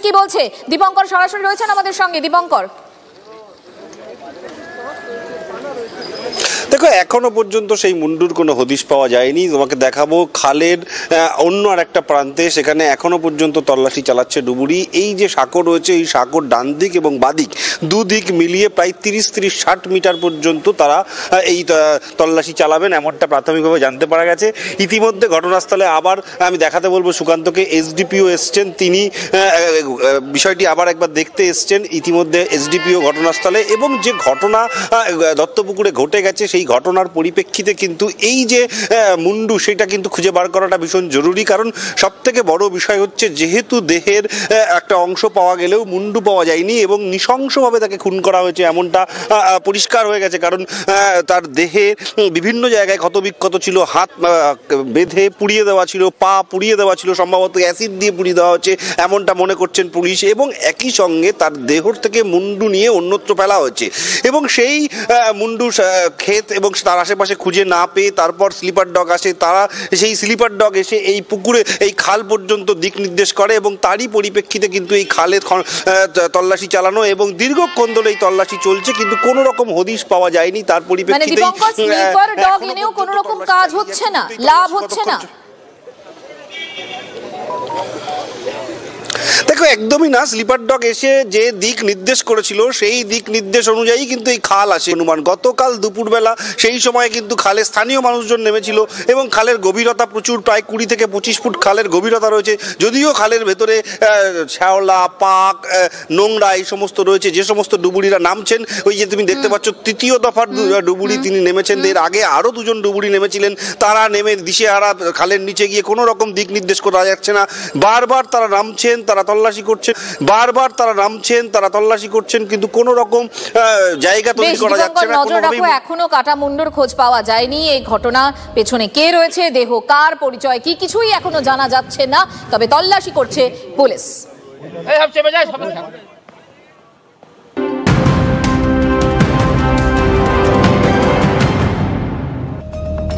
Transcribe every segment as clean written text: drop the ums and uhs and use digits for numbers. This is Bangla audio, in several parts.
কি বলছে দীপঙ্কর সরাসরি রয়েছেন আমাদের সঙ্গে। দীপঙ্কর, দেখো এখনো পর্যন্ত সেই মুন্ডুর কোনো হদিশ পাওয়া যায়নি। তোমাকে দেখাবো খালের অন্য আর একটা প্রান্তে, সেখানে এখনো পর্যন্ত তল্লাশি চালাচ্ছে ডুবুরি। এই যে সাঁকো রয়েছে, এই সাঁকোর ডান দিক এবং বাদিক দুদিক মিলিয়ে প্রায় 30-60 মিটার পর্যন্ত তারা এই তল্লাশি চালাবেন, এমনটা প্রাথমিকভাবে জানতে পারা গেছে। ইতিমধ্যে ঘটনাস্থলে আবার আমি দেখাতে বলবো সুকান্তকে, এসডিপিও এসছেন, তিনি বিষয়টি আবার একবার দেখতে এসছেন ইতিমধ্যে এসডিপিও ঘটনাস্থলে। এবং যে ঘটনা দত্তপুকুরে ঘটে গেছে সেই ঘটনার পরিপ্রেক্ষিতে কিন্তু এই যে মুন্ডু সেটা কিন্তু খুঁজে বার করাটা ভীষণ জরুরি। কারণ সব থেকে বড় বিষয় হচ্ছে যেহেতু দেহের একটা অংশ পাওয়া গেলেও মুন্ডু পাওয়া যায়নি এবং নৃশংসভাবে তাকে খুন করা হয়েছে এমনটা পরিষ্কার হয়ে গেছে। কারণ তার দেহে বিভিন্ন জায়গায় ক্ষতবিক্ষত ছিল, হাত বেঁধে পুড়িয়ে দেওয়া ছিল, পা পুড়িয়ে দেওয়া ছিল, সম্ভবত অ্যাসিড দিয়ে পুড়িয়ে দেওয়া হচ্ছে এমনটা মনে করছেন পুলিশ। এবং একই সঙ্গে তার দেহ থেকে মুন্ডু নিয়ে অন্যত্র ফেলা হয়েছে এবং সেই মুন্ডু ক্ষেত এবং তার আশেপাশে খুঁজে না পেয়ে তারপর স্লিপার ডগ আসে। তারা সেই স্লিপার ডগ এসে এই পুকুরে এই খাল পর্যন্ত দিক নির্দেশ করে এবং তারই পরিপ্রেক্ষিতে কিন্তু এই খালে তল্লাশি চালানো এবং দীর্ঘক্ষণ ধরে এই তল্লাশি চলছে, কিন্তু কোনো রকম হদিশ পাওয়া যায়নি। তার পরিপ্রেক্ষিতে স্লিপার ডগ এনেও কোনো রকম কাজ হচ্ছে না, লাভ হচ্ছে না। দেখো একদমই না, স্লিপার ডগ এসে যে দিক নির্দেশ করেছিল সেই দিক নির্দেশ অনুযায়ী কিন্তু এই খাল আসে অনুমান। গতকাল দুপুরবেলা সেই সময় কিন্তু খালে স্থানীয় মানুষজন নেমেছিল এবং খালের গভীরতা প্রচুর, প্রায় 20 থেকে 25 ফুট খালের গভীরতা রয়েছে। যদিও খালের ভেতরে শ্যাওলা, পাক, নোংরা এই সমস্ত রয়েছে। যে সমস্ত ডুবুরিরা নামছেন, ওই যে তুমি দেখতে পাচ্ছ তৃতীয় দফার ডুবুরি তিনি নেমেছেন, এর আগে আরও দুজন ডুবুরি নেমেছিলেন। তারা নেমে দিশেহারা খালের নিচে গিয়ে কোনো রকম দিক নির্দেশ করা যাচ্ছে না। বারবার তারা নামছেন, তারা তল্লাশি করছেন, বারবার তারা নামছেন, তারা তল্লাশি করছেন, কিন্তু কোনো রকম জায়গা তৈরি করা যাচ্ছে না। নজর রাখো, এখনো কাটা মুন্ডুর খোঁজ পাওয়া যায়নি। এই ঘটনা পেছনে কে রয়েছে, দেহ কার, পরিচয় কি, কিছুই এখনো জানা যাচ্ছে না। তবে তল্লাশি করছে পুলিশ।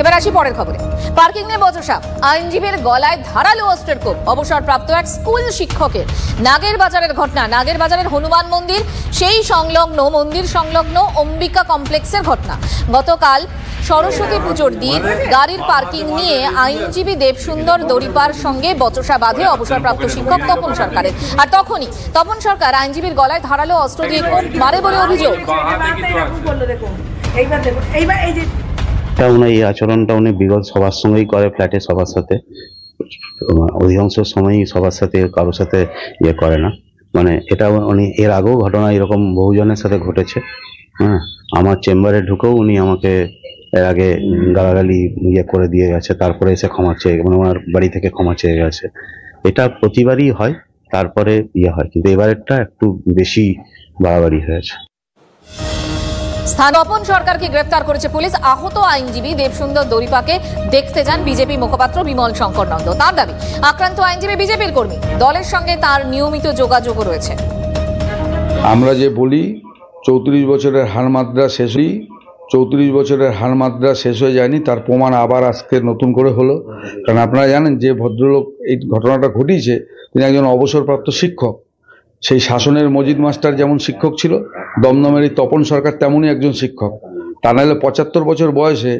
এবার আসি পরের খবরে। পার্কিং নিয়ে বচসা, আইনজীবীর গলায় ধারালো অস্ত্রের কোপ, অবসরপ্রাপ্ত এক স্কুল শিক্ষকের। নাগের বাজারের ঘটনা, নাগের বাজারের হনুমান মন্দির সেই সংলগ্ন মন্দির সংলগ্ন অম্বিকা কমপ্লেক্সের ঘটনা। গতকাল সরস্বতী পুজোর দিন গাড়ির পার্কিং নিয়ে আইনজীবী দেবসুন্দর দরিপার সঙ্গে বচসা বাঁধে অবসরপ্রাপ্ত শিক্ষক তপন সরকারের। আর তখনই তপন সরকার আইনজীবীর গলায় ধারালো অস্ত্র দিয়ে কোপ মারে বলে অভিযোগ। উনি এই আচরণটা উনি বিগত সবার সঙ্গেই করে, ফ্ল্যাটে সবার সাথে, অধিকাংশ সময়ই সবার সাথে, কারোর সাথে ইয়ে করে না। মানে এটা উনি এর আগেও ঘটনা এরকম বহুজনের সাথে ঘটেছে। হ্যাঁ, আমার চেম্বারে ঢুকেও উনি আমাকে এর আগে গালাগালি ইয়ে করে দিয়ে গেছে, তারপরে এসে ক্ষমা চেয়ে, মানে ওনার বাড়ি থেকে ক্ষমা চেয়ে গেছে। এটা প্রতিবারই হয়, তারপরে ইয়ে হয়, কিন্তু এবারেরটা একটু বেশি বাড়াবাড়ি হয়েছে। তপন সরকারকে গ্রেফতার করেছে পুলিশ। আহত আইনজীবী দেবসুন্দর দরিপাকে দেখতে যান বিজেপি মুখপাত্র বিমল শঙ্কর নন্দ। তার দাবি, আক্রান্ত আইনজীবী বিজেপির কর্মী, দলের সঙ্গে তার নিয়মিত যোগাযোগ রয়েছে। আমরা যে বলি 34 বছরের হারমাত্রা শেষ, 34 বছরের হারমাত্রা শেষ হয়ে যায়নি, তার প্রমাণ আবার আজকে নতুন করে হলো। কারণ আপনারা জানেন যে ভদ্রলোক এই ঘটনাটা ঘটিয়েছে তিনি একজন অবসরপ্রাপ্ত শিক্ষক। সেই শাসনের মজিদ মাস্টার যেমন শিক্ষক ছিল, দমদমের এই তপন সরকার তেমনই একজন শিক্ষক। তা নাহলে 75 বছর বয়সে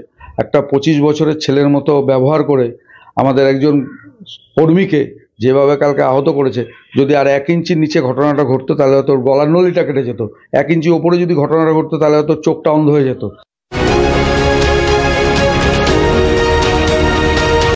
একটা 25 বছরের ছেলের মতো ব্যবহার করে আমাদের একজন কর্মীকে যেভাবে কালকে আহত করেছে, যদি আর 1 ইঞ্চির নিচে ঘটনাটা ঘটতো তাহলে হয়তো গলার নলিটা কেটে যেত, 1 ইঞ্চি ওপরে যদি ঘটনাটা ঘটতো তাহলে হয়তো চোখটা অন্ধ হয়ে যেত।